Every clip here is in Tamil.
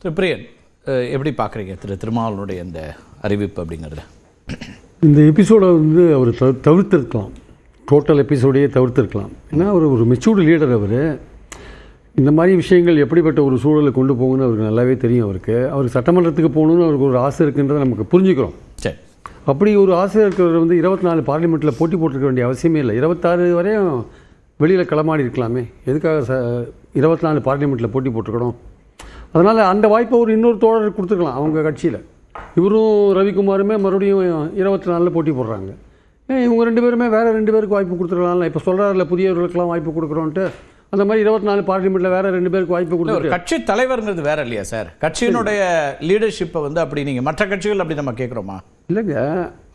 திரு பிரியன், எப்படி பார்க்குறீங்க திருமாவளவனுடைய இந்த அறிவிப்பு அப்படிங்கிறத? இந்த எபிசோடை வந்து அவர் தவிர்த்திருக்கலாம், டோட்டல் எபிசோடையே தவிர்த்திருக்கலாம். ஏன்னா ஒரு மெச்சூர்டு லீடர் அவர். இந்த மாதிரி விஷயங்கள் எப்படிப்பட்ட ஒரு சூழலை கொண்டு போகணும்னு அவருக்கு நல்லாவே தெரியும். அவருக்கு சட்டமன்றத்துக்கு போகணுன்னு அவருக்கு ஒரு ஆசை இருக்குன்றதை நமக்கு புரிஞ்சுக்கிறோம். சரி, அப்படி ஒரு ஆசை இருக்கிறவர் வந்து 24 பார்லிமெண்ட்டில் போட்டி போட்டிருக்க வேண்டிய அவசியமே இல்லை. 26 வரையும் வெளியில் களமாடி இருக்கலாமே, எதுக்காக 24 பார்லிமெண்ட்டில் போட்டி போட்டிருக்கணும்? அதனால் அந்த வாய்ப்பை ஒரு இன்னொரு தோழர் கொடுத்துருக்கலாம் அவங்க கட்சியில். இவரும் ரவிக்குமாருமே மறுபடியும் 24 போட்டி போடுறாங்க. இவங்க 2 பேருமே வேறு 2 பேருக்கு வாய்ப்பு கொடுத்துருக்கலாம்ல. இப்போ சொல்கிறாரில்ல, புதியவர்களுக்கெல்லாம் வாய்ப்பு கொடுக்குறோன்ட்டு. அந்த மாதிரி 24 பார்லிமெண்ட்டில் வேறு 2 பேருக்கு வாய்ப்பு கொடுத்து. கட்சி தலைவர்ங்கிறது வேற இல்லையா சார்? கட்சியினுடைய லீடர்ஷிப்பை வந்து அப்படி நீங்கள் மற்ற கட்சிகள் அப்படி நம்ம கேட்குறோமா? இல்லைங்க,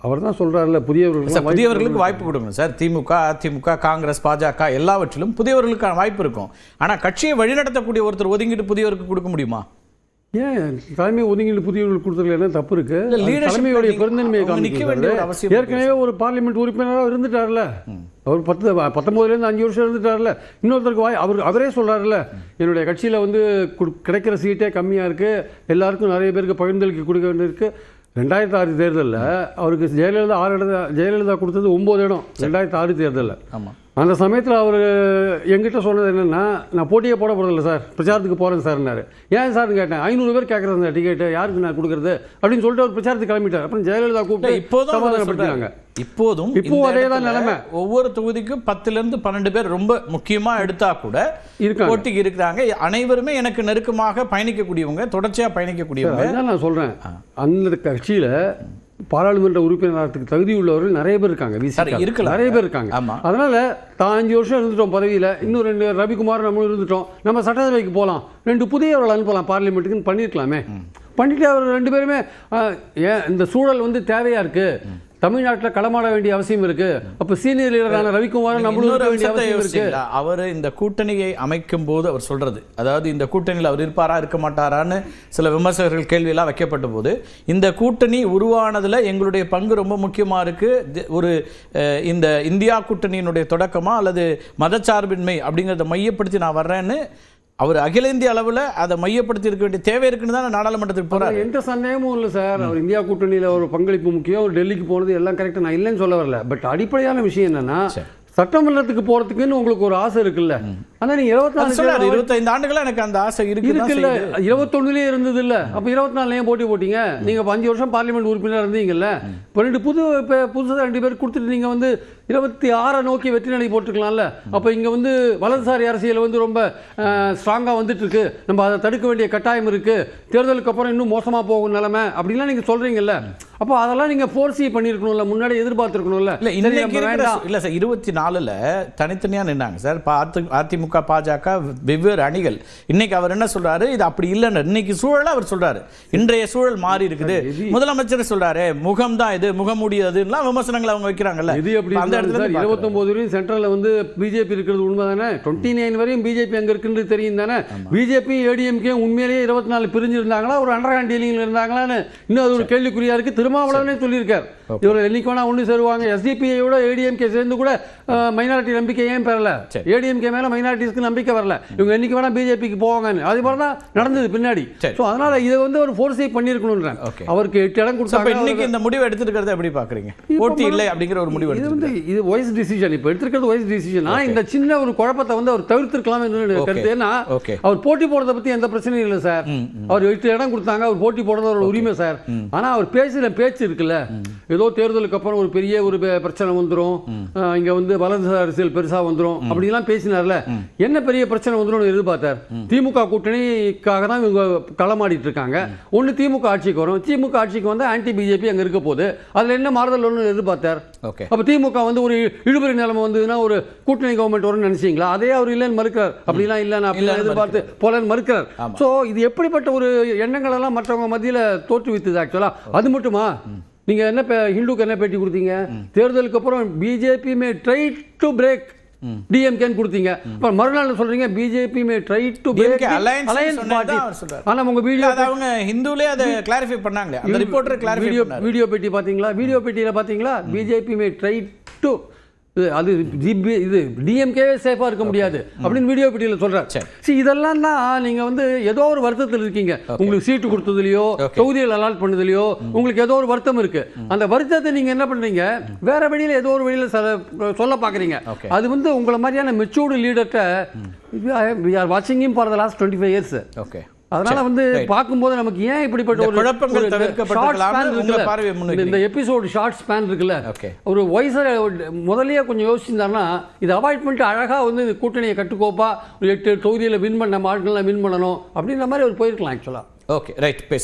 அவர் தான் சொல்கிறாருல்ல, புதியவர்களுக்கு வாய்ப்பு கொடுக்கணும் சார். திமுக, அதிமுக, காங்கிரஸ், பாஜக எல்லாவற்றிலும் புதியவர்களுக்கான வாய்ப்பு இருக்கும். ஆனால் கட்சியை வழிநடத்தக்கூடிய ஒருத்தர் ஒதுங்கிட்டு புதியவருக்கு கொடுக்க முடியுமா? ஏன் தலைமை ஒதுங்கிட்டு புதியவர்களுக்கு கொடுத்துருக்கல தப்பு இருக்கு? தலைமையுடைய பெருந்தன்மையை காமிக்க ஏற்கனவே ஒரு பார்லிமெண்ட் உறுப்பினராக இருந்துட்டார்ல. அவர் 19 5 வருஷம் இருந்துட்டார்ல. இன்னொருத்தருக்கு அவரே சொல்கிறாருல்ல, என்னுடைய கட்சியில் வந்து கிடைக்கிற சீட்டே கம்மியாக இருக்குது, எல்லாருக்கும் நிறைய பேருக்கு பகிர்ந்தளிக்க கொடுக்க வேண்டியிருக்கு. 2006 தேர்தலில் அவருக்கு ஜெயலலிதா கொடுத்தது 9 இடம் 2006 தேர்தலில். ஆமாம், அந்த சமயத்தில் அவர் எங்கிட்ட சொன்னது என்னென்னா, நான் போட்டியே போட போகிறதில்ல சார், பிரச்சாரத்துக்கு போகிறேன் சார்னாரு. ஏன் சார்னு கேட்டேன். 500 பேர் கேட்குறது அந்த டிக்கெட்டு, யாருக்கு நான் கொடுக்குறது அப்படின்னு சொல்லிட்டு அவர் பிரச்சாரத்துக்கு கிளம்பிட்டார். அப்புறம் ஜெயலலிதா கூப்பிட்டு சமாதானப்படுத்தினாங்க. இப்போ அதே தான் நிலைமை. ஒவ்வொரு தொகுதிக்கும் 10லேருந்து 12 பேர் ரொம்ப முக்கியமாக எடுத்தா கூட போட்டிக்கு இருக்கிறாங்க. அனைவருமே எனக்கு நெருக்கமாக பயணிக்கக்கூடியவங்க, தொடர்ச்சியாக பயணிக்கக்கூடியவங்க. நான் சொல்கிறேன், அந்த கட்சியில் பாராளுமன்ற உறுப்பினராகிறதுக்கு தகுதி உள்ளவர்கள் நிறைய பேர் இருக்காங்க, நிறைய பேர் இருக்காங்க. அதனால தான் 5 வருஷம் இருந்துட்டோம் பதவியில், இன்னும் 2 ரவிக்குமார் நம்மளும் இருந்துட்டோம், நம்ம சட்டசபைக்கு போகலாம், 2 புதியவர்கள் அனுப்பலாம் பார்லிமெண்ட்டுக்குன்னு பண்ணியிருக்கலாமே. பண்ணிட்டு அவர் 2 பேருமே ஏன் இந்த சூழல் வந்து தேவையா இருக்கு, தமிழ்நாட்டில் களமாட வேண்டிய அவசியம் இருக்கு, அப்ப சீனியர் லீடரான ரவிக்குமார் நம்மளும் இருக்க வேண்டிய அவசியம் இருக்கு. அவர் இந்த கூட்டணியை அமைக்கும் போது அவர் சொல்றது, அதாவது இந்த கூட்டணியில் அவர் இருப்பாரா இருக்க மாட்டாரான்னு சில விமர்சகர்கள் கேள்வியெல்லாம் வைக்கப்பட்ட போது, இந்த கூட்டணி உருவானதுல எங்களுடைய பங்கு ரொம்ப முக்கியமா இருக்கு. ஒரு இந்த இந்தியா கூட்டணியினுடைய தொடக்கமா அல்லது மதச்சார்பின்மை அப்படிங்கிறத மையப்படுத்தி நான் வர்றேன்னு அவர் அகில இந்திய அளவில் அதை மையப்படுத்தி இருக்க வேண்டிய தேவை இருக்குன்னு தான் நாடாளுமன்றத்துக்கு போறாரு. எந்த சந்தேகமும் இல்லை சார். அவர் இந்தியா கூட்டணியில் ஒரு பங்களிப்பு முக்கியம், அவர் டெல்லிக்கு போனது எல்லாம் கரெக்டாக, நான் இல்லைன்னு சொல்ல வரல. பட் அடிப்படையான விஷயம் என்னன்னா, சட்டமன்றத்துக்கு போறதுக்குன்னு உங்களுக்கு ஒரு ஆசை இருக்குல்ல. ஆனா நீங்க 25 ஆண்டுகளா எனக்கு அந்த ஆசை இருக்குல்ல, 21லயே இருந்தது இல்ல. அப்ப 24 ஏன் போட்டி போட்டீங்க? நீங்க 5 வருஷம் பார்லிமெண்ட் உறுப்பினர் இருந்தீங்கல்ல. 2 புதுசா 2 பேர் கொடுத்துட்டு நீங்க வந்து 26 நோக்கி வெற்றி நடை போட்டுக்கலாம்ல. அப்ப இங்க வந்து வலதுசாரி அரசியல் வந்து ரொம்ப ஸ்ட்ராங்கா வந்துட்டு இருக்கு, நம்ம அதை தடுக்க வேண்டிய கட்டாயம் இருக்கு, தேர்தலுக்கு அப்புறம் இன்னும் மோசமா போகும் நிலைமை அப்படின்லாம் நீங்க சொல்றீங்கல்ல. அப்போ அதெல்லாம் நீங்க ஃபோர்ஸி பண்ணிருக்கணும்ல, முன்னாடி எதிர்பார்த்திருக்கணும்ல. இல்ல சார், 24ல தனித்தனியா நின்னாங்க சார். அதிமுக, பாஜக வெவ்வேறு அணிகள். இன்னைக்கு அவர் என்ன சொல்றாரு, இது அப்படி இல்லைன்னு இன்னைக்கு சூழல அவர் சொல்றாரு. இன்றைய சூழல் மாறி இருக்குது. முதலமைச்சர் சொல்றாரு, முகம் தான் இது, முகமூடியதுலாம் விமர்சனங்களை அவங்க வைக்கிறாங்கல்ல. இது எப்படி அந்த இடத்துல 29 வரையும் சென்ட்ரல்ல வந்து பிஜேபி இருக்கிறது உண்மை தானே? 29 வரையும் பிஜேபி அங்க இருக்குன்னு தெரியும் தானே? பிஜேபி ஏடிஎம்கே உண்மையிலேயே 24 பிரிஞ்சு இருந்தாங்களா, ஒரு அண்டர்ஹேண்ட் டீலிங்ல இருந்தாங்களான்னு இன்னும் அது ஒரு கேள்விக்குறியா இருக்கு. திருமாவளவனே சொல்லியிருக்கார், இவர் என்னைக்கு வேணா ஒன்று சேருவாங்க. எஸ்டிபிஐயோட ஏடிஎம்கே சேர்ந்து கூட மைனாரிட்டி நம்பிக்கை ஏன் பெறல? ஏடிஎம்கே மேல மைனாரிட்டிஸ்க்கு நம்பிக்கை வரல, இவங்க என்னைக்கு வேணா பிஜேபிக்கு போவாங்கன்னு. அது மாதிரி தான் நடந்தது பின்னாடி. அதனால இதை வந்து ஒரு ஃபோர்ஸை பண்ணிருக்கணும். அவருக்கு 8 இடம் கொடுத்தாங்க. இன்னைக்கு இந்த முடிவு எடுத்துக்கிறது எப்படி பாக்குறீங்க? போட்டி இல்லை அப்படிங்கிற ஒரு முடிவு இது வைஸ் டிசிஷன். இப்போ எடுத்துக்கிறது வைஸ் டிசிஷன். இந்த சின்ன ஒரு குழப்பத்தை வந்து அவர் தவிர்த்திருக்கலாம் கருத்து. ஏன்னா அவர் போட்டி போடுறத பத்தி எந்த பிரச்சனையும் இல்லை சார். அவர் 8 இடம் கொடுத்தாங்க, அவர் போட்டி போடுறது ஒரு உரிமை சார். ஆனா அவர் பேச்சு இருக்குல்ல, ஏதோ தேர்தலுக்கு அப்புறம் ஒரு பெரிய ஒரு பிரச்சனை வந்துடும், இங்க வந்து வலதுசாரி அரசியல் பெருசா வந்துடும் அப்படிலாம் பேசினார்ல. என்ன பெரிய பிரச்சனை வந்துடும் எதிர்பார்த்தார்? திமுக கூட்டணிக்காக தான் இவங்க களமாடிட்டு இருக்காங்க. ஒன்னு திமுக ஆட்சிக்கு வரும், திமுக ஆட்சிக்கு வந்து ஆன்டி பிஜேபி அங்க இருக்க போது, அதுல என்ன மாறுதல் ஒன்று எதிர்பார்த்தார். அப்ப திமுக வந்து ஒரு இழுபறி நிலைமை வந்ததுன்னா ஒரு கூட்டணி கவர்மெண்ட் வரும்னு நினைச்சீங்களா? அதே அவர் இல்லைன்னு மறுக்கிறார். அப்படிலாம் இல்லைன்னு அப்படிலாம் எதிர்பார்த்து போலன்னு மறுக்கிறார். சோ இது எப்படிப்பட்ட ஒரு எண்ணங்கள் எல்லாம் மற்றவங்க மத்தியில தோற்றுவித்தது ஆக்சுவலா. அது மட்டுமா? நீங்க என்ன ஹிந்துக்கு என்ன பேட்டி கொடுத்தீங்க? தேர்தலுக்கு அப்புறம் BJP may try to break டிஎம்கேன்னு கொடுத்தீங்க. அப்புறம் மறுநாள் சொல்றீங்க BJP may try to break alliance party. ஆனா உங்க வீடியோ அவங்க ஹிந்துலே அதை கிளாரிஃபை பண்ணாங்க. அந்த ரிப்போர்ட்டர் கிளாரிஃபை வீடியோ பேட்டி பாத்தீங்களா? வீடியோ பேட்டியில பாத்தீங்களா? பிஜேபி மே ட்ரை டு அது இது டிஎம்கேவே சேஃபாக இருக்க முடியாது அப்படின்னு வீடியோ பட்டியலில் சொல்கிறார். சரி, இதெல்லாம் தான் நீங்கள் வந்து ஏதோ ஒரு வருத்தத்தில் இருக்கீங்க. உங்களுக்கு சீட்டு கொடுத்ததுலையோ தொகுதிகள் அலாட் பண்ணதுலையோ உங்களுக்கு ஏதோ ஒரு வருத்தம் இருக்கு. அந்த வருத்தத்தை நீங்கள் என்ன பண்ணுறீங்க, வேற வழியில் ஏதோ ஒரு வழியில் சொல்ல பார்க்குறீங்க. அது வந்து உங்களை மாதிரியான மெச்சூர்டு லீடர்கிட்ட we are watching him for the last 25 years. Okay. அதனால வந்து பார்க்கும்போது நமக்கு ஏன் இப்படிப்பட்ட ஒரு குழப்பங்கள் தவிர்க்கப்படலாம். இந்த எபிசோடு ஷார்ட் ஸ்பேன் இருக்குல்ல, ஒரு வயசர் முதல்லயே கொஞ்சம் யோசிச்சிருந்தாருன்னா இது அவாய்ட் பண்ணிட்டு அழகா வந்து கூட்டணியை கட்டுக்கோப்பா ஒரு 8 தொகுதியில் வின் பண்ண ஆட்கள்லாம் வின் பண்ணணும் அப்படின்ற மாதிரி அவர் போயிருக்கலாம் ஆக்சுவலா. ஓகே, ரைட், பேசலாம்.